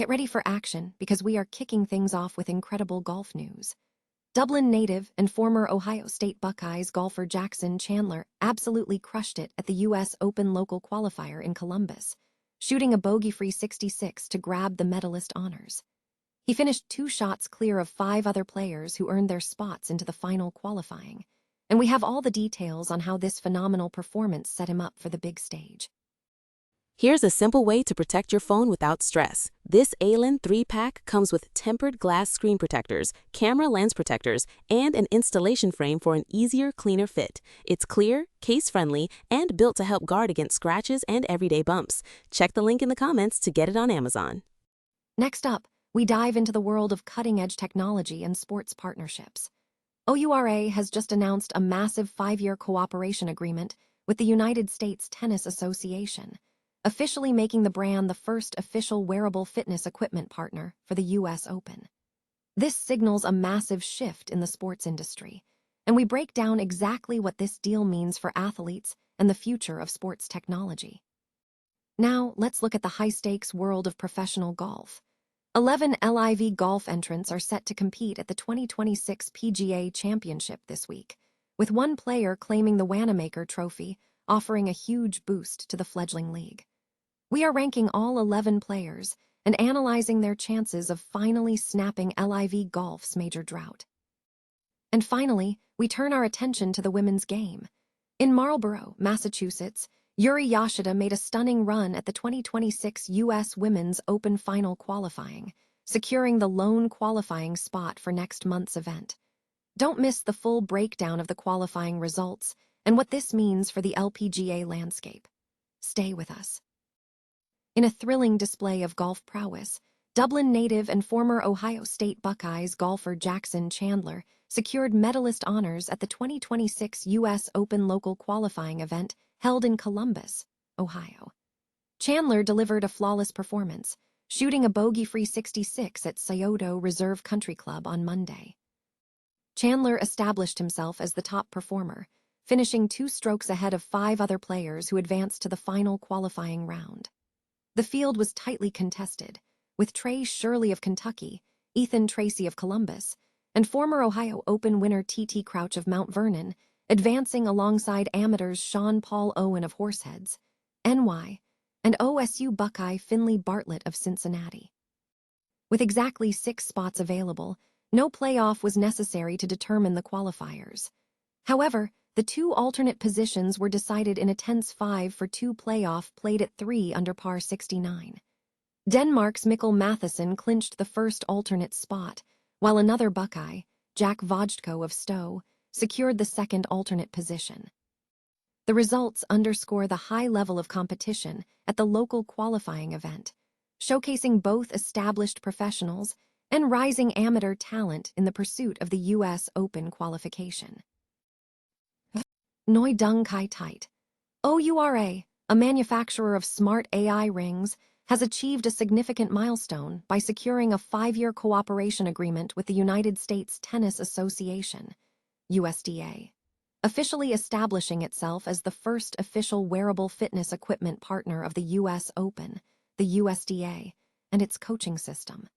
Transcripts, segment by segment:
Get ready for action because we are kicking things off with incredible golf news. Dublin native and former Ohio State Buckeyes golfer Jackson Chandler absolutely crushed it at the U.S. Open local qualifier in Columbus, shooting a bogey-free 66 to grab the medalist honors. He finished 2 shots clear of 5 other players who earned their spots into the final qualifying, and we have all the details on how this phenomenal performance set him up for the big stage. Here's a simple way to protect your phone without stress. This ALIN 3-pack comes with tempered glass screen protectors, camera lens protectors, and an installation frame for an easier, cleaner fit. It's clear, case-friendly, and built to help guard against scratches and everyday bumps. Check the link in the comments to get it on Amazon. Next up, we dive into the world of cutting-edge technology and sports partnerships. OURA has just announced a massive 5-year cooperation agreement with the United States Tennis Association, officially making the brand the first official wearable fitness equipment partner for the U.S. Open. This signals a massive shift in the sports industry, and we break down exactly what this deal means for athletes and the future of sports technology. Now, let's look at the high-stakes world of professional golf. 11 LIV Golf entrants are set to compete at the 2026 PGA Championship this week, with one player claiming the Wanamaker Trophy, offering a huge boost to the fledgling league. We are ranking all 11 players and analyzing their chances of finally snapping LIV Golf's major drought. And finally, we turn our attention to the women's game. In Marlborough, Massachusetts, Yuri Yoshida made a stunning run at the 2026 U.S. Women's Open final qualifying, securing the lone qualifying spot for next month's event. Don't miss the full breakdown of the qualifying results and what this means for the LPGA landscape. Stay with us. In a thrilling display of golf prowess, Dublin native and former Ohio State Buckeyes golfer Jackson Chandler secured medalist honors at the 2026 U.S. Open local qualifying event held in Columbus, Ohio. Chandler delivered a flawless performance, shooting a bogey-free 66 at Scioto Reserve Country Club on Monday. Chandler established himself as the top performer, finishing 2 strokes ahead of 5 other players who advanced to the final qualifying round. The field was tightly contested, with Trey Shirley of Kentucky, Ethan Tracy of Columbus, and former Ohio Open winner T.T. Crouch of Mount Vernon advancing alongside amateurs Sean Paul Owen of Horseheads, NY, and OSU Buckeye Finley Bartlett of Cincinnati. With exactly 6 spots available, no playoff was necessary to determine the qualifiers. However, the 2 alternate positions were decided in a tense 5-for-2 playoff played at 3 under par 69. Denmark's Mikkel Matheson clinched the first alternate spot, while another Buckeye, Jack Vojdko of Stowe, secured the second alternate position. The results underscore the high level of competition at the local qualifying event, showcasing both established professionals and rising amateur talent in the pursuit of the U.S. Open qualification. Noi Dung Kai Tait. OURA, a manufacturer of smart AI rings, has achieved a significant milestone by securing a 5-year cooperation agreement with the United States Tennis Association, USDA, officially establishing itself as the first official wearable fitness equipment partner of the U.S. Open, the USDA, and its coaching system.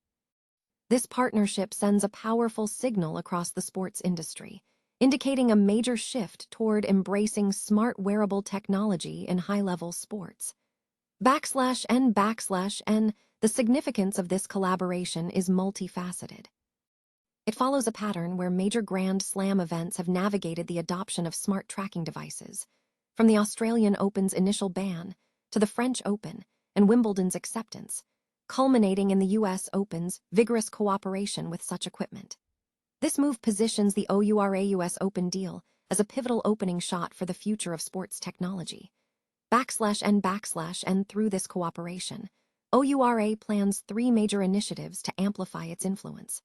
This partnership sends a powerful signal across the sports industry, indicating a major shift toward embracing smart wearable technology in high-level sports. /N/, the significance of this collaboration is multifaceted. It follows a pattern where major Grand Slam events have navigated the adoption of smart tracking devices, from the Australian Open's initial ban to the French Open and Wimbledon's acceptance, culminating in the U.S. Open's vigorous cooperation with such equipment. This move positions the OURA U.S. Open deal as a pivotal opening shot for the future of sports technology. /N/, through this cooperation, OURA plans 3 major initiatives to amplify its influence.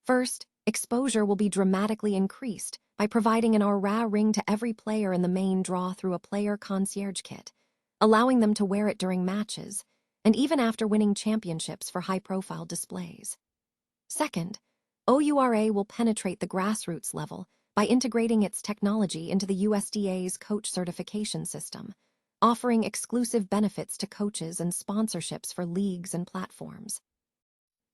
First, exposure will be dramatically increased by providing an OURA ring to every player in the main draw through a player concierge kit, allowing them to wear it during matches, and even after winning championships for high-profile displays. Second, OURA will penetrate the grassroots level by integrating its technology into the USDA's coach certification system, offering exclusive benefits to coaches and sponsorships for leagues and platforms.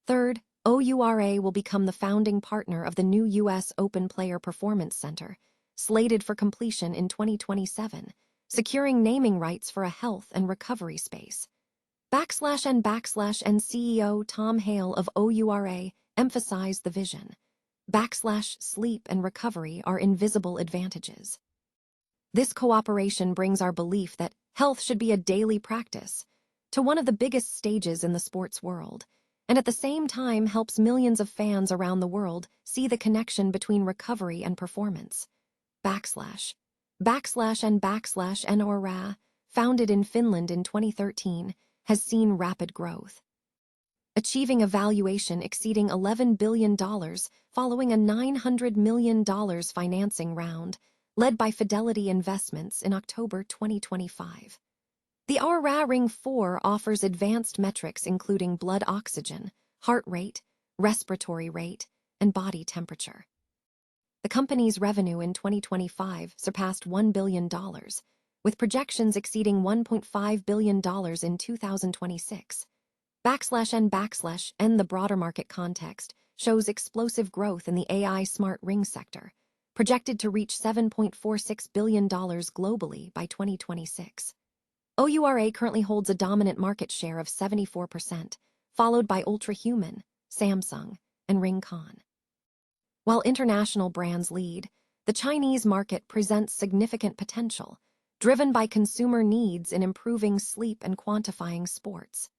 Third, OURA will become the founding partner of the new U.S. Open Player Performance Center, slated for completion in 2027, securing naming rights for a health and recovery space. /N CEO Tom Hale of OURA emphasized the vision. /Sleep and recovery are invisible advantages. This cooperation brings our belief that health should be a daily practice to one of the biggest stages in the sports world, and at the same time helps millions of fans around the world see the connection between recovery and performance. /N/OURA, founded in Finland in 2013, has seen rapid growth, achieving a valuation exceeding $11 billion following a $900 million financing round led by Fidelity Investments in October 2025. The OURA Ring 4 offers advanced metrics including blood oxygen, heart rate, respiratory rate, and body temperature. The company's revenue in 2025 surpassed $1 billion, with projections exceeding $1.5 billion in 2026. /N/the broader market context shows explosive growth in the AI smart ring sector, projected to reach $7.46 billion globally by 2026. OURA currently holds a dominant market share of 74%, followed by Ultrahuman, Samsung, and Ring-Con. While international brands lead, the Chinese market presents significant potential, driven by consumer needs in improving sleep and quantifying sports.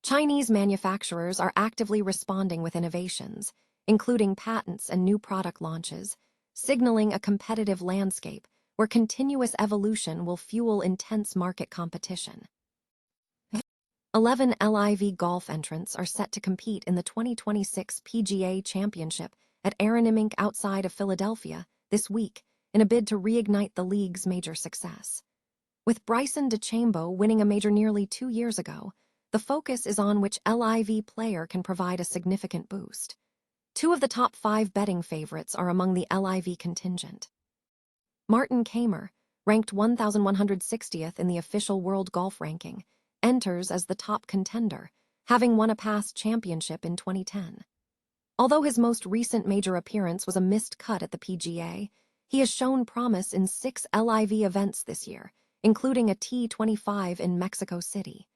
Chinese manufacturers are actively responding with innovations, including patents and new product launches, signaling a competitive landscape where continuous evolution will fuel intense market competition. 11 LIV Golf entrants are set to compete in the 2026 PGA Championship at Aronimink outside of Philadelphia this week in a bid to reignite the league's major success. With Bryson DeChambeau winning a major nearly 2 years ago, the focus is on which LIV player can provide a significant boost. 2 of the top 5 betting favorites are among the LIV contingent. Martin Kaymer, ranked 1,160th in the official World Golf Ranking, enters as the top contender, having won a past championship in 2010. Although his most recent major appearance was a missed cut at the PGA, he has shown promise in 6 LIV events this year, including a T25 in Mexico City.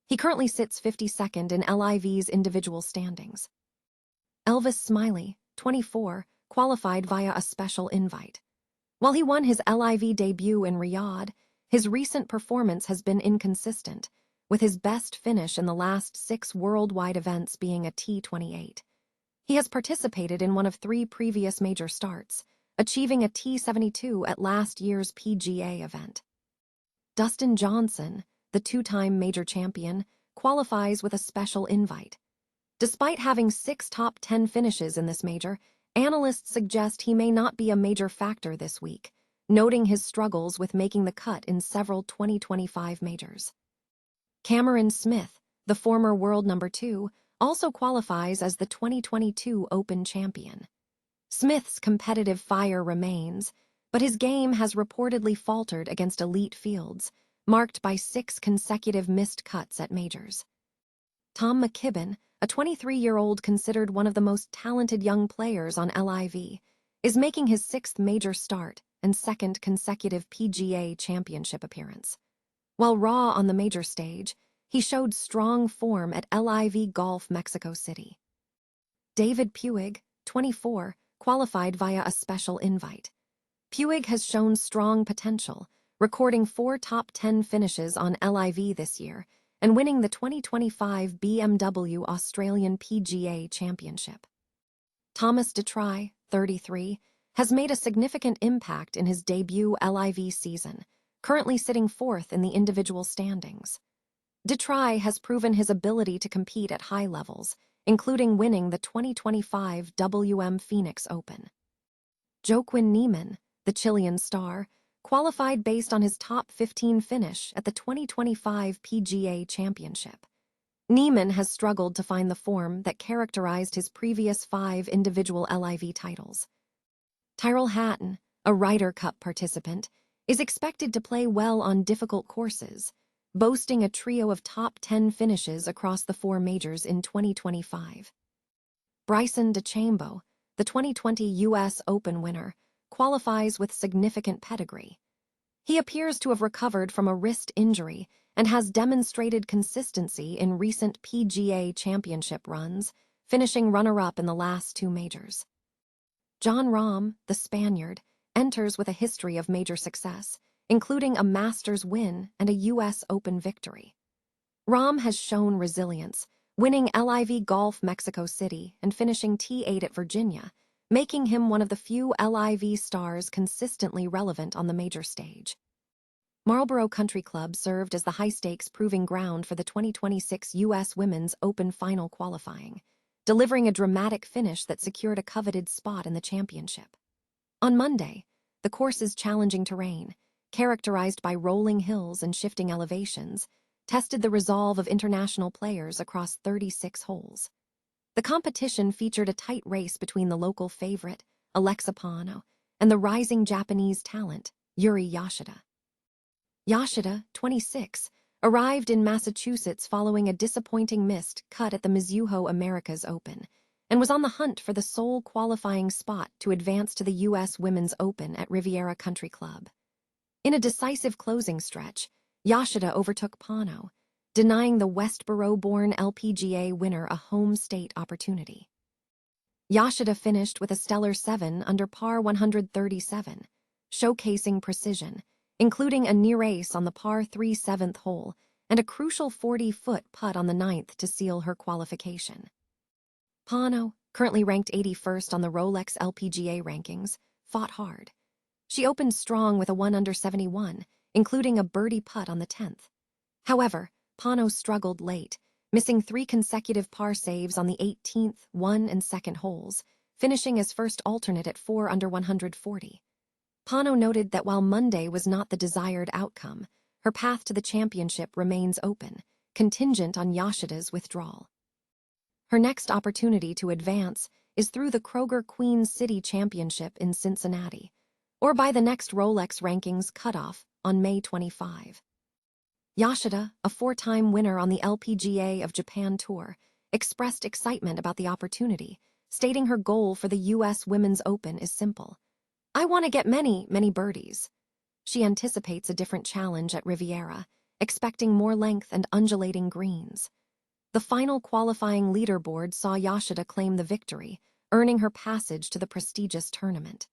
He currently sits 52nd in LIV's individual standings. Elvis Smiley, 24, qualified via a special invite. While he won his LIV debut in Riyadh, his recent performance has been inconsistent, with his best finish in the last 6 worldwide events being a T28. He has participated in one of 3 previous major starts, achieving a T72 at last year's PGA event. Dustin Johnson, the 2-time major champion, qualifies with a special invite. Despite having 6 top 10 finishes in this major, analysts suggest he may not be a major factor this week, noting his struggles with making the cut in several 2025 majors. Cameron Smith, the former world number 2, also qualifies as the 2022 Open champion. Smith's competitive fire remains, but his game has reportedly faltered against elite fields, marked by 6 consecutive missed cuts at majors. Tom McKibben, a 23-year-old considered one of the most talented young players on LIV, is making his 6th major start and 2nd consecutive PGA Championship appearance. While raw on the major stage, he showed strong form at LIV Golf Mexico City. David Puig, 24, qualified via a special invite. Puig has shown strong potential, recording 4 top 10 finishes on LIV this year and winning the 2025 BMW Australian PGA Championship. Thomas Detry, 33, has made a significant impact in his debut LIV season, currently sitting 4th in the individual standings. Detry has proven his ability to compete at high levels, including winning the 2025 WM Phoenix Open. Joaquin Niemann, the Chilean star, qualified based on his top 15 finish at the 2025 PGA Championship. Niemann has struggled to find the form that characterized his previous 5 individual LIV titles. Tyrrell Hatton, a Ryder Cup participant, is expected to play well on difficult courses, boasting a trio of top 10 finishes across the 4 majors in 2025. Bryson DeChambeau, the 2020 U.S. Open winner, qualifies with significant pedigree. He appears to have recovered from a wrist injury and has demonstrated consistency in recent PGA Championship runs, finishing runner-up in the last 2 majors. Jon Rahm, the Spaniard, enters with a history of major success, including a Masters win and a U.S. Open victory. Rahm has shown resilience, winning LIV Golf Mexico City and finishing T8 at Virginia, making him one of the few LIV stars consistently relevant on the major stage. Marlboro Country Club served as the high-stakes proving ground for the 2026 U.S. Women's Open final qualifying, delivering a dramatic finish that secured a coveted spot in the championship. On Monday, the course's challenging terrain, characterized by rolling hills and shifting elevations, tested the resolve of international players across 36 holes. The competition featured a tight race between the local favorite, Alexa Pano, and the rising Japanese talent, Yuri Yoshida. Yoshida, 26, arrived in Massachusetts following a disappointing missed cut at the Mizuho Americas Open, and was on the hunt for the sole qualifying spot to advance to the U.S. Women's Open at Riviera Country Club. In a decisive closing stretch, Yoshida overtook Pano, denying the Westboro-born LPGA winner a home state opportunity. Yoshida finished with a stellar 7 under par 137, showcasing precision, including a near ace on the par 3 7th hole and a crucial 40-foot putt on the 9th to seal her qualification. Pano, currently ranked 81st on the Rolex LPGA rankings, fought hard. She opened strong with a 1 under 71, including a birdie putt on the 10th. However, Pano struggled late, missing 3 consecutive par saves on the 18th, 1 and 2nd holes, finishing as first alternate at 4 under 140. Pano noted that while Monday was not the desired outcome, her path to the championship remains open, contingent on Yoshida's withdrawal. Her next opportunity to advance is through the Kroger Queen City Championship in Cincinnati, or by the next Rolex rankings cutoff on May 25. Yoshida, a 4-time winner on the LPGA of Japan Tour, expressed excitement about the opportunity, stating her goal for the U.S. Women's Open is simple. "I want to get many, many birdies." She anticipates a different challenge at Riviera, expecting more length and undulating greens. The final qualifying leaderboard saw Yoshida claim the victory, earning her passage to the prestigious tournament.